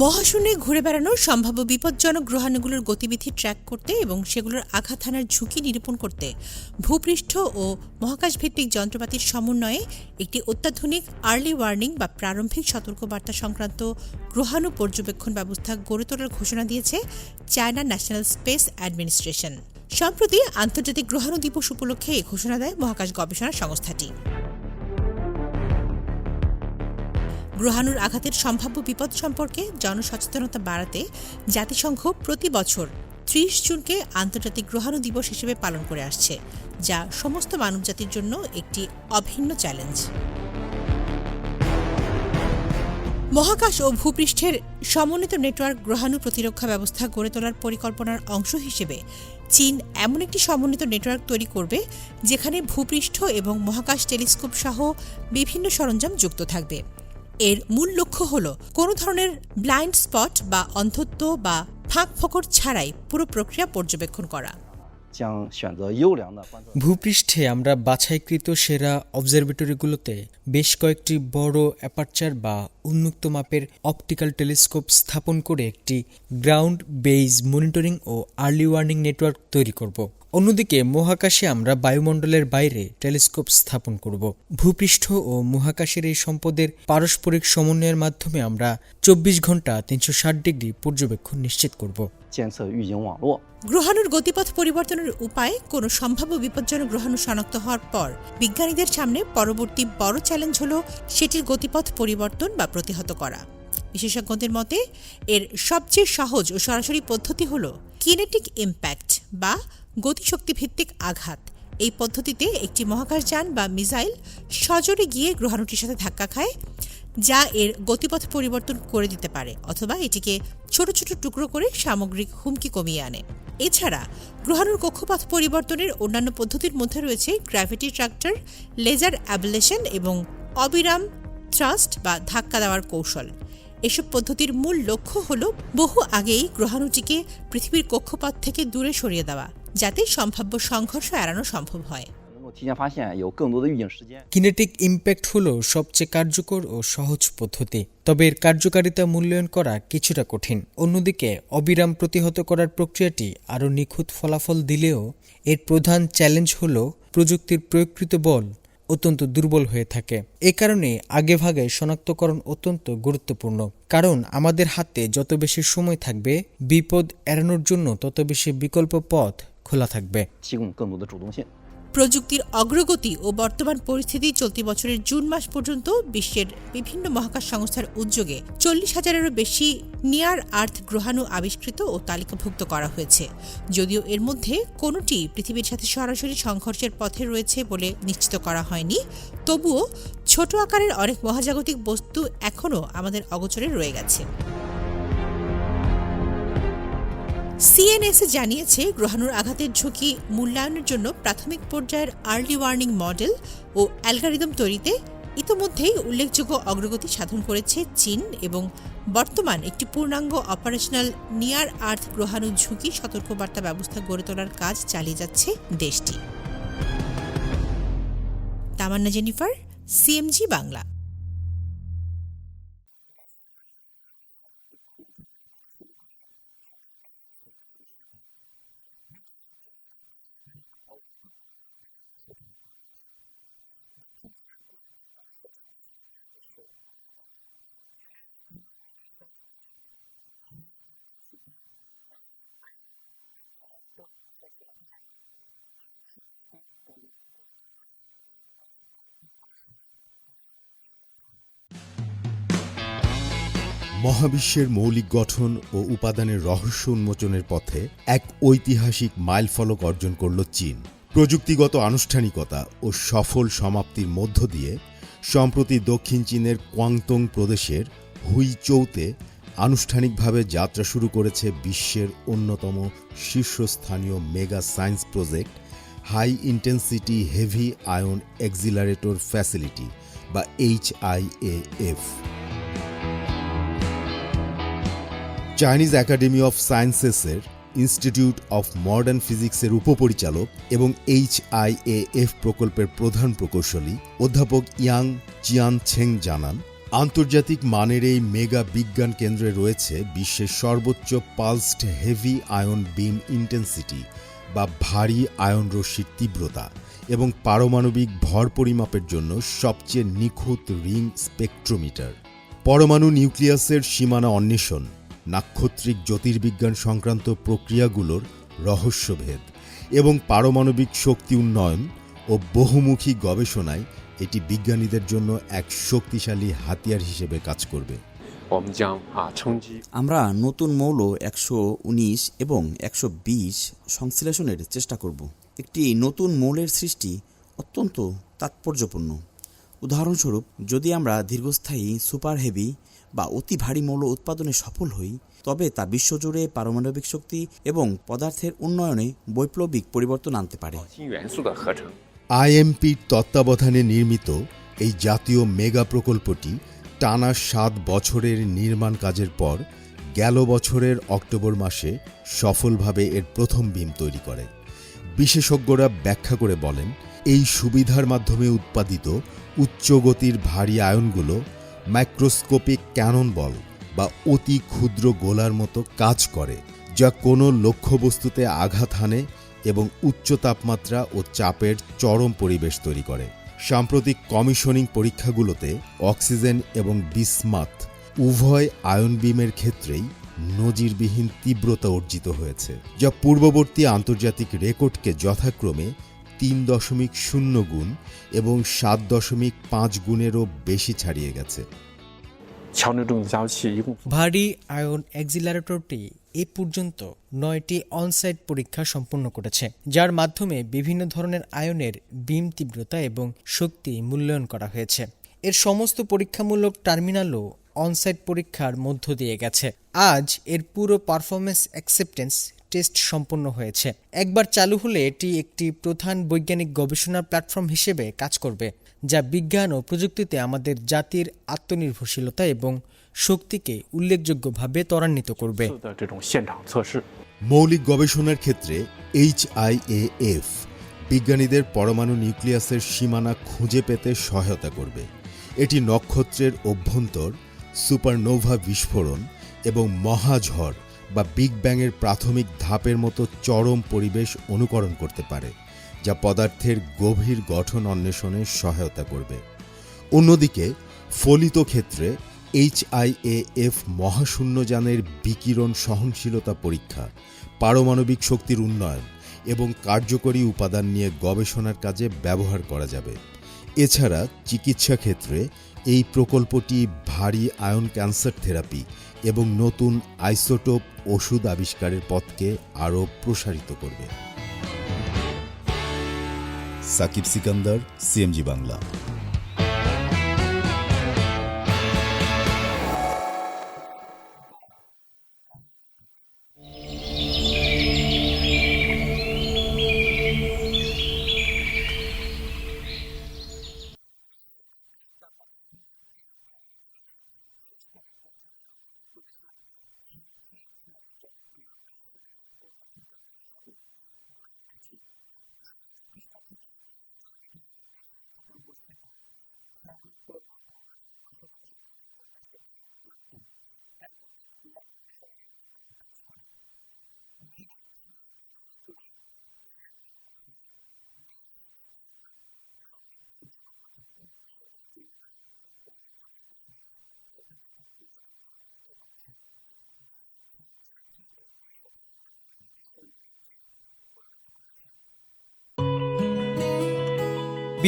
মহাশূন্যে ঘুরে বেড়ানোর সম্ভাব্য বিপজ্জনক গ্রহাণুগুলোর গতিবিধি ট্র্যাক করতে এবং সেগুলোর আঘাত হানার ঝুঁকি নিরূপণ করতে ভূপৃষ্ঠ ও মহাকাশভিত্তিক যন্ত্রপাতির সমন্বয়ে একটি অত্যাধুনিক আর্লি ওয়ার্নিং বা প্রারম্ভিক সতর্কবার্তা সংক্রান্ত গ্রহাণু পর্যবেক্ষণ ব্যবস্থা গড়ে তোলার ঘোষণা দিয়েছে চায়না ন্যাশনাল স্পেস অ্যাডমিনিস্ট্রেশন। সম্প্রতি আন্তর্জাতিক গ্রহাণু দিবস উপলক্ষে এই ঘোষণা দেয় মহাকাশ গবেষণা সংস্থাটি। গ্রহাণুর আঘাতের সম্ভাব্য বিপদ সম্পর্কে জনসচেতনতা বাড়াতে জাতিসংঘ প্রতি বছর ৩০ জুনকে আন্তর্জাতিক গ্রহাণু দিবস হিসেবে পালন করে আসছে, যা সমস্ত মানবজাতির জন্য একটি অভিন্ন চ্যালেঞ্জ। মহাকাশ ও ভূপৃষ্ঠের সমন্বিত নেটওয়ার্ক গ্রহাণু প্রতিরক্ষা ব্যবস্থা গড়ে তোলার পরিকল্পনার অংশ হিসেবে চীন এমন একটি সমন্বিত নেটওয়ার্ক তৈরি করবে যেখানে ভূপৃষ্ঠ এবং মহাকাশ টেলিস্কোপ সহ বিভিন্ন সরঞ্জাম যুক্ত থাকবে। এর মূল লক্ষ্য হল কোনো ধরনের ব্লাইন্ড স্পট বা অন্ধত্ব বা ফাঁক ফোকর ছাড়াই পুরো প্রক্রিয়া পর্যবেক্ষণ করা। ভূপৃষ্ঠে আমরা বাছাইকৃত সেরা অবজারভেটরিগুলোতে বেশ কয়েকটি বড় অ্যাপারচার বা উন্মুক্ত মাপের অপটিক্যাল টেলিস্কোপ স্থাপন করে একটি গ্রাউন্ড বেজ মনিটরিং ও আর্লি ওয়ার্নিং নেটওয়ার্ক তৈরি করব। অন্যদিকে মহাকাশে আমরা বায়ুমণ্ডলের বাইরে টেলিস্কোপ স্থাপন করব। ভূপৃষ্ঠ ও মহাকাশের এই সম্পদের পারস্পরিক সমন্বয়ের মাধ্যমে আমরা ২৪ ঘন্টা ৩৬০ ডিগ্রি পর্যবেক্ষণ নিশ্চিত করব। গ্রহাণুর গতিপথ পরিবর্তনের উপায় কোনো সম্ভাব্য বিপজ্জনক গ্রহাণু শনাক্ত হওয়ার পর বিজ্ঞানীদের সামনে পরবর্তী বড় চ্যালেঞ্জ হল সেটির গতিপথ পরিবর্তন বা প্রতিহত করা। বিশেষজ্ঞদের মতে এর সবচেয়ে সহজ ও সরাসরি পদ্ধতি হল কিনেটিক ইম্প্যাক্ট বা গতিশক্তিভিত্তিক আঘাত। এই পদ্ধতিতে একটি মহাকাশযান বা মিসাইল সজোরে গিয়ে গ্রহাণুটির সাথে ধাক্কা খায়, যা এর গতিপথ পরিবর্তন করে দিতে পারে অথবা এটিকে ছোট ছোট টুকরো করে সামগ্রিক হুমকি কমিয়ে আনে। এছাড়া গ্রহাণুর কক্ষপথ পরিবর্তনের অন্যান্য পদ্ধতির মধ্যে রয়েছে গ্র্যাভিটি ট্রাক্টর, লেজার অ্যাবলেশন এবং অবিরাম থ্রাস্ট বা ধাক্কা দেওয়ার কৌশল। এসব পদ্ধতির মূল লক্ষ্য হল বহু আগেই গ্রহাণুটিকে পৃথিবীর কক্ষপথ থেকে দূরে সরিয়ে দেওয়া, যাতে সম্ভাব্য সংঘর্ষ এড়ানো সম্ভব হয়। কিনেটিক ইম্প্যাক্ট হল সবচেয়ে কার্যকর ও সহজ পদ্ধতি, তবে এর কার্যকারিতা মূল্যায়ন করা কিছুটা কঠিন। অন্যদিকে অবিরাম প্রতিহত করার প্রক্রিয়াটি আরও নিখুঁত ফলাফল দিলেও এর প্রধান চ্যালেঞ্জ হল প্রযুক্তির প্রয়োগকৃত বল অত্যন্ত দুর্বল হয়ে থাকে। এ কারণে আগেভাগে শনাক্তকরণ অত্যন্ত গুরুত্বপূর্ণ, কারণ আমাদের হাতে যত বেশি সময় থাকবে বিপদ এড়ানোর জন্য তত বেশি বিকল্প পথ খোলা থাকবে। প্রযুক্তির অগ্রগতি ও বর্তমান পরিস্থিতি চলতি বছরের জুন মাস পর্যন্ত বিশ্বের বিভিন্ন মহাকাশ সংস্থার উদ্যোগে ৪০,০০০-এরও বেশি নিয়ার আর্থ গ্রহাণু আবিষ্কৃত ও তালিকাভুক্ত করা হয়েছে। যদিও এর মধ্যে কোনোটি পৃথিবীর সাথে সরাসরি সংঘর্ষের পথে রয়েছে বলে নিশ্চিত করা হয়নি, তবুও ছোট আকারের অনেক মহাজাগতিক বস্তু এখনও আমাদের অগোচরে রয়ে গেছে। সিএনএসএ জানিয়েছে গ্রহাণুর আঘাতের ঝুঁকি মূল্যায়নের জন্য প্রাথমিক পর্যায়ের আর্লি ওয়ার্নিং মডেল ও অ্যালগরিদম তৈরিতে ইতোমধ্যেই উল্লেখযোগ্য অগ্রগতি সাধন করেছে চীন এবং বর্তমান একটি পূর্ণাঙ্গ অপারেশনাল নিয়ার আর্থ গ্রহাণু ঝুঁকি সতর্কবার্তা ব্যবস্থা গড়ে তোলার কাজ চালিয়ে যাচ্ছে দেশটি। তামান্না জেনিফার, সিএমজি বাংলা। মহাবিশ্বের মৌলিক গঠন ও উপাদানের রহস্য উন্মোচনের পথে এক ঐতিহাসিক মাইলফলক অর্জন করল চীন। প্রযুক্তিগত আনুষ্ঠানিকতা ও সফল সমাপ্তির মধ্য দিয়ে সম্প্রতি দক্ষিণ চীনের কোয়াংতং প্রদেশের হুইচৌতে আনুষ্ঠানিকভাবে যাত্রা শুরু করেছে বিশ্বের অন্যতম শীর্ষস্থানীয় mega science project high intensity heavy ion accelerator facility বা HIAF। চাইনিজ একাডেমি অফ সায়েন্সেসের ইনস্টিটিউট অফ মডার্ন ফিজিক্সের উপপরিচালক এবং HIAF প্রকল্পের প্রধান প্রকৌশলী অধ্যাপক ইয়াং চিয়ানছেং জানান, আন্তর্জাতিক মানের এই মেগা বিজ্ঞান কেন্দ্রে রয়েছে বিশ্বের সর্বোচ্চ পালসড হেভি আয়ন বিম ইন্টেন্সিটি বা ভারী আয়ন রশ্মির তীব্রতা এবং পারমাণবিক ভর পরিমাপের জন্য সবচেয়ে নিখুঁত রিং স্পেকট্রোমিটার। পরমাণু নিউক্লিয়াসের সীমানা অন্বেষণ, নাক্ষত্রিক জ্যোতির্বিজ্ঞান সংক্রান্ত প্রক্রিয়াগুলোর রহস্যভেদ এবং পারমাণবিক শক্তি উন্নয়ন ও বহুমুখী গবেষণায় এটি বিজ্ঞানীদের জন্য এক শক্তিশালী হাতিয়ার হিসেবে কাজ করবে। আমরা নতুন মৌল 119 এবং 120 সংশ্লেষণের চেষ্টা করব। একটি নতুন মৌলের সৃষ্টি অত্যন্ত তাৎপর্যপূর্ণ। উদাহরণস্বরূপ, যদি আমরা দীর্ঘস্থায়ী সুপার হেভি বা অতি ভারী মৌল উৎপাদনে সফল হই, তবে তা বিশ্বজুড়ে পারমাণবিক শক্তি এবং পদার্থের উন্নয়নে বৈপ্লবিক পরিবর্তন আনতে পারে। আইএমপির তত্ত্বাবধানে নির্মিত এই জাতীয় মেগা প্রকল্পটি টানা 7 বছরের নির্মাণ কাজের পর গেল বছরের অক্টোবর মাসে সফলভাবে এর প্রথম বিম তৈরি করে। বিশেষজ্ঞরা ব্যাখ্যা করে বলেন, এই সুবিধার মাধ্যমে উৎপাদিত উচ্চগতির ভারী আয়নগুলো মাইক্রোস্কোপিক ক্যানন বল বা অতি ক্ষুদ্র গোলার মতো কাজ করে, যা কোনো লক্ষ্যবস্তুতে আঘাত হানে এবং উচ্চ তাপমাত্রা ও চাপের চরম পরিবেশ তৈরি করে। সাম্প্রতিক কমিশনিং পরীক্ষাগুলোতে অক্সিজেন এবং বিসমাথ উভয় আয়ন বিমের ক্ষেত্রেই নজিরবিহীন তীব্রতা অর্জিত হয়েছে, যা পূর্ববর্তী আন্তর্জাতিক রেকর্ডকে যথাক্রমে 3.0 গুণ এবং 7.5 গুণেরও বেশি ছাড়িয়ে গেছে। ভারী আয়ন অ্যাক্সিলারেটরটি এ পর্যন্ত 9টি অনসাইট পরীক্ষা সম্পন্ন করেছে, যার মাধ্যমে বিভিন্ন ধরনের আয়নের বিম তীব্রতা এবং শক্তি মূল্যায়ন করা হয়েছে। এর সমস্ত পরীক্ষামূলক টার্মিনালও অনসাইট পরীক্ষার মধ্য দিয়ে গেছে। আজ এর পুরো পারফরম্যান্স অ্যাকসেপ্টেন্স টেস্ট সম্পন্ন হয়েছে। একবার চালু হলে এটি একটি প্রধান বৈজ্ঞানিক গবেষণার প্ল্যাটফর্ম হিসেবে কাজ করবে, যা বিজ্ঞান ও প্রযুক্তিতে আমাদের জাতির আত্মনির্ভরশীলতা এবং শক্তিকে উল্লেখযোগ্যভাবে ত্বরান্বিত করবে। মৌলিক গবেষণার ক্ষেত্রে HIAF বিজ্ঞানীদের পরমাণু নিউক্লিয়াসের সীমানা খুঁজে পেতে সহায়তা করবে। এটি নক্ষত্রের অভ্যন্তর, সুপারনোভা বিস্ফোরণ এবং মহাঝড় বা বিগ ব্যাংয়ের প্রাথমিক ধাপের মতো চরম পরিবেশ অনুকরণ করতে পারে, যা পদার্থের গভীর গঠন অন্বেষণে সহায়তা করবে। অন্যদিকে ফলিত ক্ষেত্রে HIAF মহাশূন্যযানের বিকিরণ সহনশীলতা পরীক্ষা, পারমাণবিক শক্তির উন্নয়ন এবং কার্যকরী উপাদান নিয়ে গবেষণার কাজে ব্যবহার করা যাবে। এছাড়া চিকিৎসা ক্ষেত্রে এই প্রকল্পটি ভারী আয়ন ক্যান্সার থেরাপি এবং নতুন আইসোটোপ ওষুধ আবিষ্কারের পথকে আরও প্রসারিত করবে। সাকিব সিকান্দার, CMG বাংলা।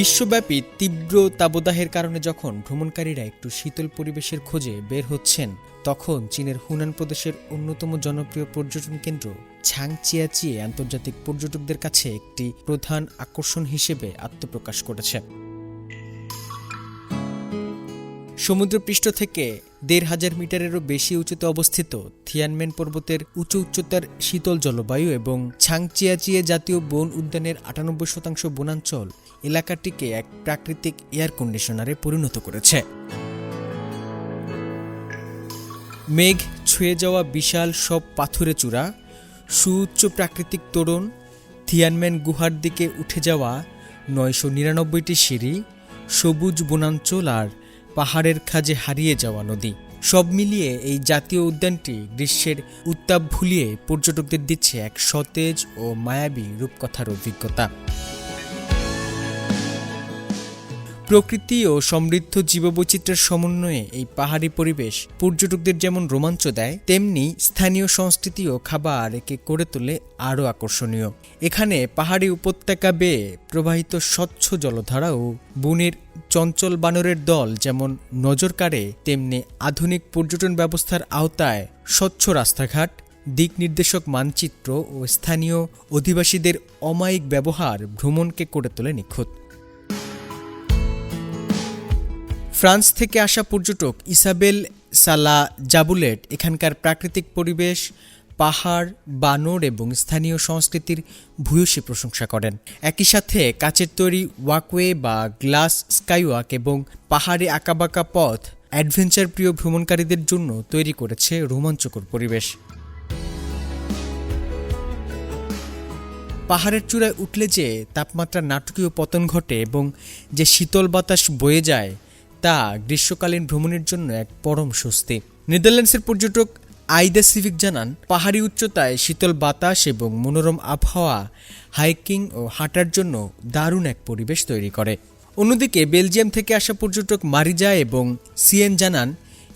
বিশ্বব্যাপী তীব্র তাপদাহের কারণে যখন ভ্রমণকারীরা একটু শীতল পরিবেশের খোঁজে বের হচ্ছেন, তখন চীনের হুনান প্রদেশের অন্যতম জনপ্রিয় পর্যটন কেন্দ্র ছাংচিয়াচিয়ে আন্তর্জাতিক পর্যটকদের কাছে একটি প্রধান আকর্ষণ হিসেবে আত্মপ্রকাশ করেছে। সমুদ্রপৃষ্ঠ থেকে ১৫০০ মিটারেরও বেশি উঁচুতে অবস্থিত থিয়ানমেন পর্বতের উচ্চতার শীতল জলবায়ু এবং ছাংচিয়াচিয়ে জাতীয় বন উদ্যানের ৯৮% বনাঞ্চল এলাকাটিকে এক প্রাকৃতিক এয়ার কন্ডিশনারে পরিণত করেছে। মেঘ ছুঁয়ে যাওয়া বিশাল সব পাথুরে চূড়া, সুউচ্চ প্রাকৃতিক তোরণ, থিয়ানমেন গুহার দিকে উঠে যাওয়া ৯৯৯টি সিঁড়ি, সবুজ বনাঞ্চল আর পাহাড়ের খাঁজে হারিয়ে যাওয়া নদী। সব মিলিয়ে এই জাতীয় উদ্যানটি গ্রীষ্মের উত্তাপ ভুলিয়ে পর্যটকদের দিচ্ছে এক সতেজ ও মায়াবী রূপকথার অভিজ্ঞতা। প্রকৃতি ও সমৃদ্ধ জীববৈচিত্র্যের সমন্বয়ে এই পাহাড়ি পরিবেশ পর্যটকদের যেমন রোমাঞ্চ দেয়, তেমনি স্থানীয় সংস্কৃতি ও খাবার একে করে তোলে আরও আকর্ষণীয়। এখানে পাহাড়ি উপত্যকা বেয়ে প্রবাহিত স্বচ্ছ জলধারা ও বনের চঞ্চল বানরের দল যেমন নজর কাড়ে, তেমনি আধুনিক পর্যটন ব্যবস্থার আওতায় স্বচ্ছ রাস্তাঘাট, দিক নির্দেশক মানচিত্র ও স্থানীয় অধিবাসীদের অমায়িক ব্যবহার ভ্রমণকে করে তোলে নিখুঁত। ফ্রান্স থেকে আসা পর্যটক ইসাবেল সালা জাবুলেট এখানকার প্রাকৃতিক পরিবেশ, পাহাড়, বানর এবং স্থানীয় সংস্কৃতির ভূয়সী প্রশংসা করেন। একই সাথে কাচের তৈরি ওয়াকওয়ে বা গ্লাস স্কাইওয়াক এবং পাহাড়ে আঁকাবাঁকা পথ অ্যাডভেঞ্চার প্রিয় ভ্রমণকারীদের জন্য তৈরি করেছে রোমাঞ্চকর পরিবেশ। পাহাড়ের চূড়ায় উঠলে যে তাপমাত্রার নাটকীয় পতন ঘটে এবং যে শীতল বাতাস বয়ে যায়, তা গ্রীষ্মকালীন ভ্রমণের জন্য এক পরম স্বস্তি। নেদারল্যান্ডসের পর্যটক আইদা সিভিক জানান, পাহাড়ি উচ্চতায় শীতল বাতাস এবং মনোরম আবহাওয়া হাইকিং ও হাঁটার জন্য দারুণ এক পরিবেশ তৈরি করে। অন্যদিকে বেলজিয়াম থেকে আসা পর্যটক মারিজা এবং সিয়েন জানান,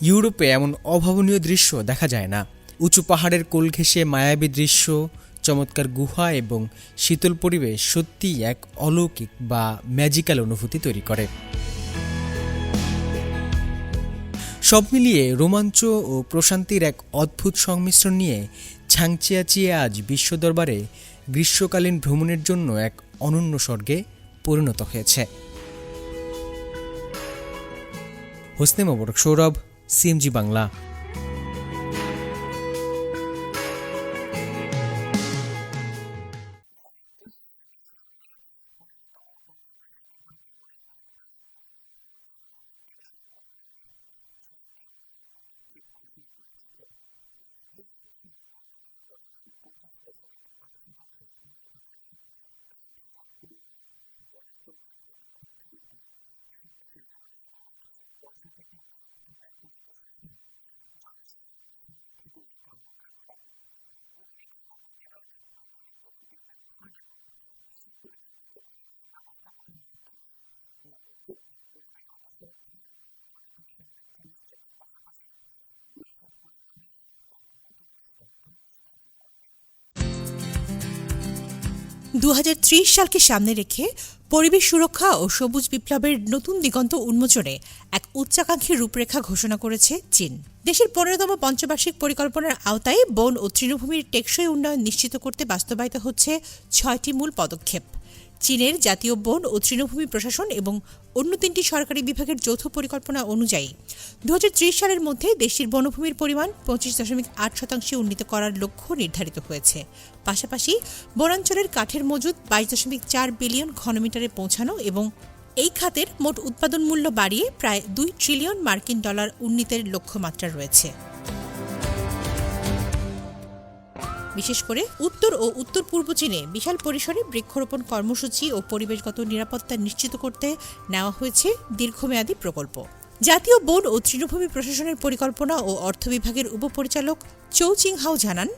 ইউরোপে এমন অভাবনীয় দৃশ্য দেখা যায় না। উঁচু পাহাড়ের কোল ঘেঁষে মায়াবী দৃশ্য, চমৎকার গুহা এবং শীতল পরিবেশ সত্যিই এক অলৌকিক বা ম্যাজিক্যাল অনুভূতি তৈরি করে। সব মিলিয়ে রোমাঞ্চ ও প্রশান্তির এক অদ্ভুত সংমিশ্রণ নিয়ে ছাংচিয়াচিয়ে আজ বিশ্ব দরবারে গ্রীষ্মকালীন ভ্রমণের জন্য এক অনন্য স্বর্গে পরিণত হয়েছে। হোসনে মোবারক সৌরভ, সিএমজি বাংলা। 2030 সালকে সামনে রেখে পরিবেশ সুরক্ষা ও সবুজ বিপ্লবের নতুন দিগন্ত উন্মোচনে এক উচ্চাকাঙ্ক্ষী রূপরেখা ঘোষণা করেছে চীন। দেশের 15তম পঞ্চবার্ষিক পরিকল্পনার আওতায় বন ও তৃণভূমির টেকসই উন্নয়ন নিশ্চিত করতে বাস্তবায়িত হচ্ছে 6টি মূল পদক্ষেপ। চীনের জাতীয় বন ও তৃণভূমি প্রশাসন এবং অন্য 3টি সরকারি বিভাগের যৌথ পরিকল্পনা অনুযায়ী 2030 সালের মধ্যে দেশটির বনভূমির পরিমাণ 25.8% উন্নীত করার লক্ষ্য নির্ধারিত হয়েছে। পাশাপাশি বনাঞ্চলের কাঠের মজুদ 22.4 বিলিয়ন ঘনমিটারে পৌঁছানো এবং এই খাতের মোট উৎপাদন মূল্য বাড়িয়ে প্রায় 2 ট্রিলিয়ন মার্কিন ডলার উন্নীতের লক্ষ্যমাত্রা রয়েছে। বিশেষ করে উত্তর ও উত্তর পূর্ব চীনে বিশাল পরিসরে বৃক্ষরোপণ কর্মসূচি ও পরিবেশগত নিরাপত্তা নিশ্চিত করতে নেওয়া হয়েছে দীর্ঘমেয়াদী প্রকল্প। জাতীয় বন ও তৃণভূমি প্রশাসনের পরিকল্পনা ও অর্থ বিভাগের উপপরিচালক চৌ চিংহাও জানান,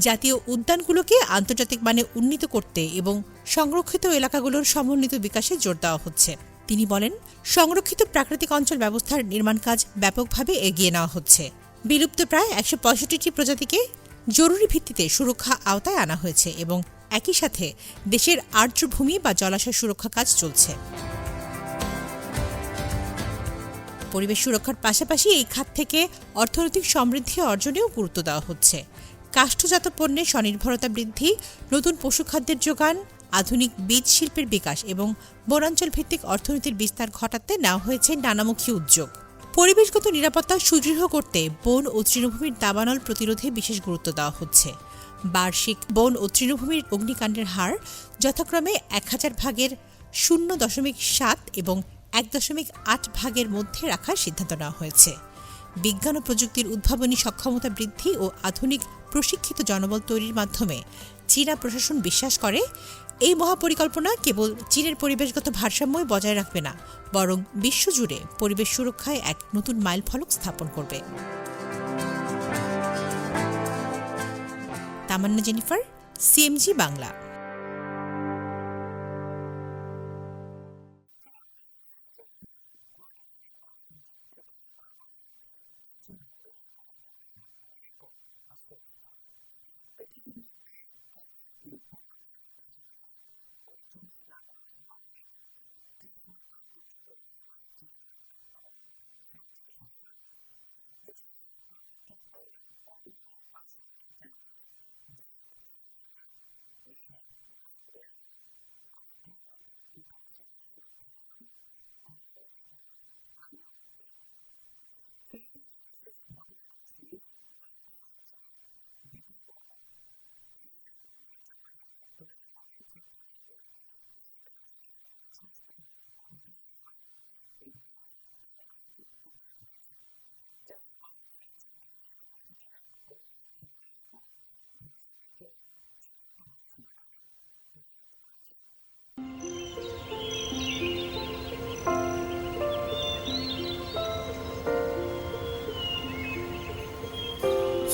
জাতীয় উদ্যানগুলোকে আন্তর্জাতিক মানে উন্নীত করতে এবং সংরক্ষিত এলাকাগুলোর সমন্বিত বিকাশে জোর দেওয়া হচ্ছে। তিনি বলেন, সংরক্ষিত প্রাকৃতিক অঞ্চল ব্যবস্থার নির্মাণ কাজ ব্যাপকভাবে এগিয়ে নেওয়া হচ্ছে। বিলুপ্ত প্রায় 165টি প্রজাতিকে জরুরি ভিত্তিতে সুরক্ষা আওতায় আনা হয়েছে এবং একই সাথে দেশের আর্দ্রভূমি বা জলাশয় সুরক্ষা কাজ চলছে। পরিবেশ সুরক্ষার পাশাপাশি এই খাত থেকে অর্থনৈতিক সমৃদ্ধি অর্জনেও গুরুত্ব দেওয়া হচ্ছে। কাষ্ঠজাত পণ্যের স্বনির্ভরতা বৃদ্ধি, নতুন পশুখাদ্যের যোগান, আধুনিক বীজ শিল্পের বিকাশ এবং বনাঞ্চল ভিত্তিক অর্থনীতির বিস্তার ঘটাতে নেওয়া হয়েছে নানামুখী উদ্যোগ। পরিবেশগত নিরাপত্তা সুদৃঢ় করতে বন ও তৃণভূমির দাবানল প্রতিরোধে বিশেষ গুরুত্ব দেওয়া হচ্ছে। বার্ষিক বন ও তৃণভূমির অগ্নিকাণ্ডের হার যথাক্রমে 1000 ভাগের 0.7 এবং 1.8 ভাগের মধ্যে রাখার সিদ্ধান্ত নেওয়া হয়েছে। বিজ্ঞান ও প্রযুক্তির উদ্ভাবনী সক্ষমতা বৃদ্ধি ও আধুনিক প্রশিক্ষিত জনবল তৈরির মাধ্যমে চীনা প্রশাসন বিশ্বাস করে এই মহাপরিকল্পনা কেবল চীনের পরিবেশগত ভারসাম্যই বজায় রাখবে না, বরং বিশ্বজুড়ে পরিবেশ সুরক্ষায় এক নতুন মাইলফলক স্থাপন করবে। তামান্না জেনিফার, সিএমজি বাংলা।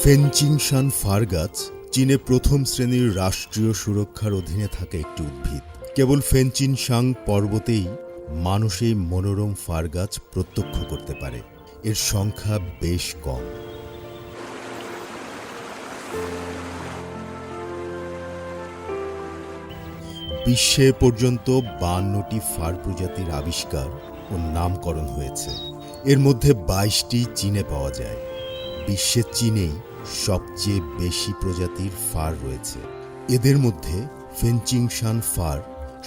ফেনচিংশান ফার গাছ চীনে প্রথম শ্রেণীর রাষ্ট্রীয় সুরক্ষার অধীনে থাকা একটি উদ্ভিদ। কেবল ফেনচিনশাং পর্বতেই মানুষ এই মনোরম ফার গাছ প্রত্যক্ষ করতে পারে। এর সংখ্যা বেশ কম। বিশ্বে এ পর্যন্ত 52টি ফার প্রজাতির আবিষ্কার ও নামকরণ হয়েছে। এর মধ্যে 22টি চীনে পাওয়া যায়। বিশ্বে চীনেই সবচেয়ে বেশি প্রজাতির ফার রয়েছে। এদের মধ্যে ফেনচিংশান ফার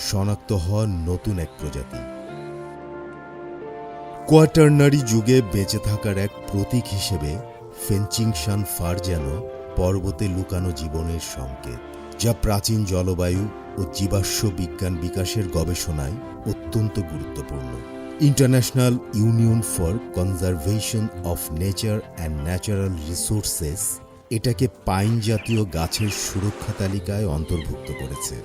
শনাক্ত হওয়া নতুন এক প্রজাতি। কোয়াটারনারি যুগে বেঁচে থাকার এক প্রতীক হিসেবে ফেনচিংশান ফার যেন পর্বতে লুকানো জীবনের সংকেত, যা প্রাচীন জলবায়ু ও জীবাশ্ম বিজ্ঞান বিকাশের গবেষণায় অত্যন্ত গুরুত্বপূর্ণ। International union for conservation of nature and natural resources এটাকে পাইন জাতীয় গাছের সুরক্ষা তালিকায় অন্তর্ভুক্ত করেছে।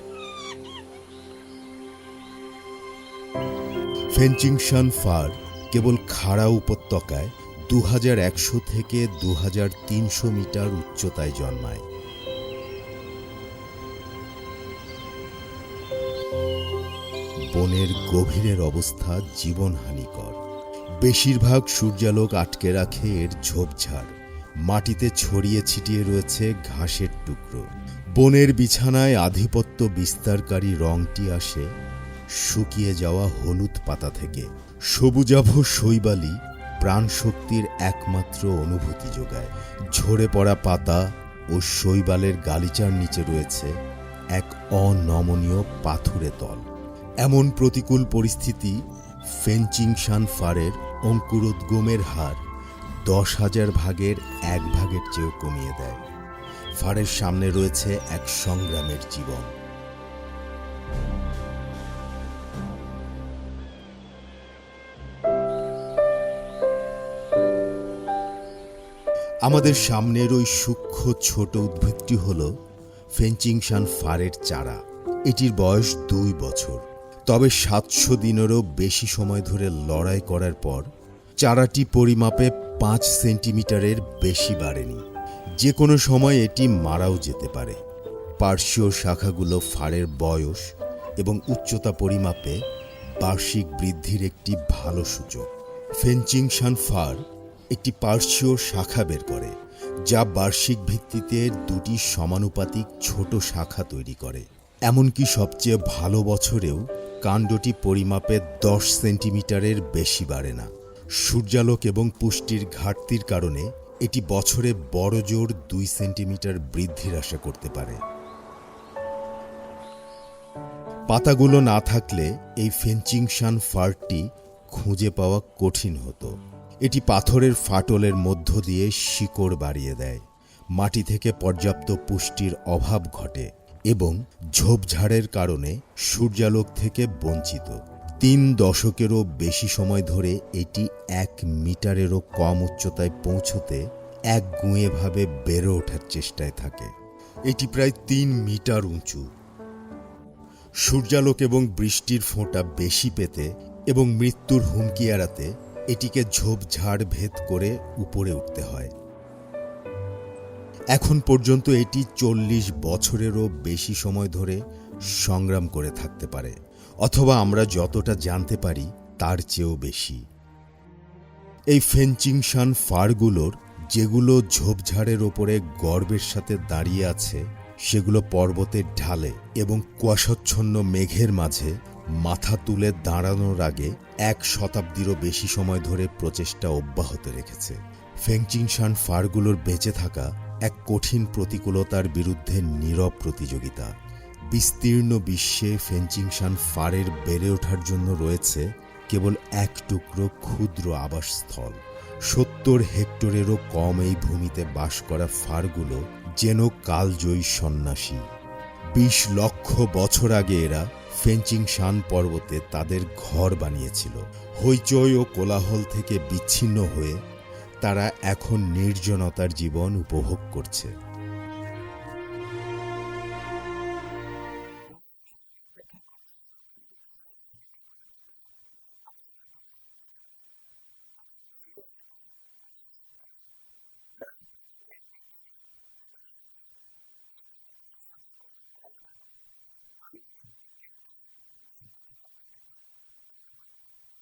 ফেনচিংশান ফার কেবল খাড়া উপত্যকায় 2100 থেকে 2300 মিটার উচ্চতায় জন্মায়। বনের গভীরের অবস্থা জীবনহানিকর। বেশিরভাগ সূর্যালোক আটকে রাখে এর ঝোপঝাড়। মাটিতে ছড়িয়ে ছিটিয়ে রয়েছে ঘাসের টুকরো। বনের বিছানায় আধিপত্য বিস্তারকারী রংটি আসে শুকিয়ে যাওয়া হলুদ পাতা থেকে। সবুজাভ শৈবালী প্রাণশক্তির একমাত্র অনুভূতি যোগায়। ঝরে পড়া পাতা ও শৈবালের গালিচার নিচে রয়েছে এক অনমনীয় পাথুরে তল। এমন প্রতিকূল পরিস্থিতি ফেনচিংশান ফারের অঙ্কুরোদ্গমের হার 10,000 ভাগের 1 ভাগের চেয়েও কমিয়ে দেয়। ফারের সামনে রয়েছে এক সংগ্রামের জীবন। আমাদের সামনের ওই সূক্ষ্ম ছোট উদ্ভিদটি হল ফেনচিংশান ফারের চারা। এটির বয়স 2 বছর। তবে 700 দিনেরও বেশি সময় ধরে লড়াই করার পর চারাটি পরিমাপে 5 সেন্টিমিটারের বেশি বাড়েনি। যে কোনো সময় এটি মারাও যেতে পারে। পার্শ্বীয় শাখাগুলো ফারের বয়স এবং উচ্চতা পরিমাপে বার্ষিক বৃদ্ধির একটি ভালো সূচক। ফেনচিংশান ফার একটি পার্শ্বীয় শাখা বের করে, যা বার্ষিক ভিত্তিতে 2টি সমানুপাতিক ছোট শাখা তৈরি করে। এমনকি সবচেয়ে ভালো বছরেও কাণ্ডটি পরিমাপে 10 সেন্টিমিটারের বেশি বাড়ে না। সূর্যালোক এবং পুষ্টির ঘাটতির কারণে এটি বছরে বড় জোর 2 সেন্টিমিটার বৃদ্ধির আশা করতে পারে। পাতাগুলো না থাকলে এই ফেনচিংশান ফারটি খুঁজে পাওয়া কঠিন হতো। এটি পাথরের ফাটলের মধ্য দিয়ে শিকড় বাড়িয়ে দেয়। মাটি থেকে পর্যাপ্ত পুষ্টির অভাব ঘটে এবং ঝোপঝাড়ের কারণে সূর্যালোক থেকে বঞ্চিত। 3 দশকেরও বেশি সময় ধরে এটি 1 মিটারেরও কম উচ্চতায় পৌঁছতে একগুঁয়েভাবে বেড়ে ওঠার চেষ্টায় থাকে। এটি প্রায় 3 মিটার উঁচু। সূর্যালোক এবং বৃষ্টির ফোঁটা বেশি পেতে এবং মৃত্যুর হুমকি এড়াতে এটিকে ঝোপঝাড় ভেদ করে উপরে উঠতে হয়। এখন পর্যন্ত এটি 40 বছরেরও বেশি সময় ধরে সংগ্রাম করে থাকতে পারে, অথবা আমরা যতটা জানতে পারি তার চেয়েও বেশি। এই ফেনচিংশান ফারগুলোর যেগুলো ঝোপঝাড়ের ওপরে গর্বের সাথে দাঁড়িয়ে আছে, সেগুলো পর্বতের ঢালে এবং কুয়াশাচ্ছন্ন মেঘের মাঝে মাথা তুলে দাঁড়ানোর আগে 1 শতাব্দীরও বেশি সময় ধরে প্রচেষ্টা অব্যাহত রেখেছে। ফেনচিংশান ফারগুলোর বেঁচে থাকা এক কঠিন প্রতিকূলতার বিরুদ্ধে নীরব প্রতিযোগিতা। বিস্তীর্ণ বিশ্বে ফেনচিংশান ফারের বেড়ে ওঠার জন্য রয়েছে কেবল এক টুকরো ক্ষুদ্র আবাসস্থল। 70 হেক্টরেরও কম এই ভূমিতে বাস করা ফারগুলো যেন কালজয়ী সন্ন্যাসী। 20 লক্ষ বছর আগে এরা ফেনচিংশান পর্বতে তাদের ঘর বানিয়েছিল। হইচই ও কোলাহল থেকে বিচ্ছিন্ন হয়ে তারা এখন নির্জনতার জীবন উপভোগ করছে।